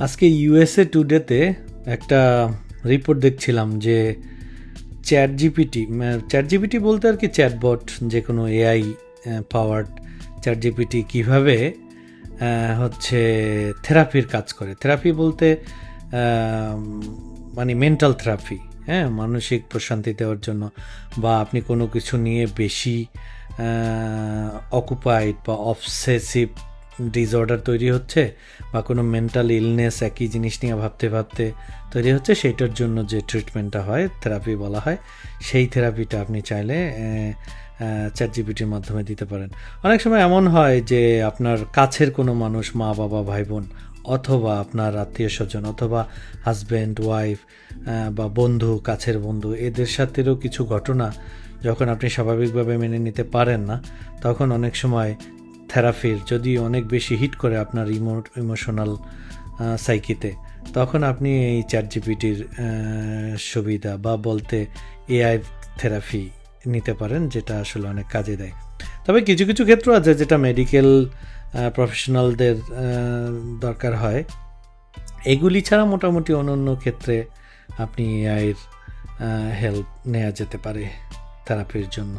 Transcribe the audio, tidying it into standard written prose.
আজকে ইউএসএ টুডেতে একটা রিপোর্ট দেখছিলাম যে চ্যাট জিপিটি বলতে আর কি চ্যাটবট, যে কোনো এআই পাওয়ার্ড চ্যাট জিপিটি কীভাবে হচ্ছে থেরাপির কাজ করে। থেরাপি বলতে মানে মেন্টাল থেরাপি, মানসিক প্রশান্তি দেওয়ার জন্য, বা আপনি কোনো কিছু নিয়ে বেশি অকুপাইড বা অবসেসিভ ডিসঅর্ডার তৈরি হচ্ছে, বা কোনো মেন্টাল ইলনেস একই জিনিস নিয়ে ভাবতে ভাবতে তৈরি হচ্ছে, সেইটার জন্য যে ট্রিটমেন্টটা হয় থেরাপি বলা হয়, সেই থেরাপিটা আপনি চাইলে চ্যাট জিপিটির মাধ্যমে দিতে পারেন। অনেক সময় এমন হয় যে আপনার কাছের কোনো মানুষ, মা বাবা ভাই বোন, অথবা আপনার আত্মীয় স্বজন, অথবা হাজব্যান্ড ওয়াইফ বা বন্ধু, কাছের বন্ধু, এদের সাথেও কিছু ঘটনা যখন আপনি স্বাভাবিকভাবে মেনে নিতে পারেন না, তখন অনেক সময় থেরাপির যদি অনেক বেশি হিট করে আপনার ইমোশনাল সাইকিতে, তখন আপনি এই চ্যাট জিপিটির সুবিধা বা বলতে এআই থেরাপি নিতে পারেন, যেটা আসলে অনেক কাজে দেয়। তবে কিছু কিছু ক্ষেত্র আছে যেটা মেডিকেল প্রফেশনালদের দরকার হয়। এগুলি ছাড়া মোটামুটি অন্য ক্ষেত্রে আপনি এআইয়ের হেল্প নেওয়া যেতে পারে থেরাপির জন্য।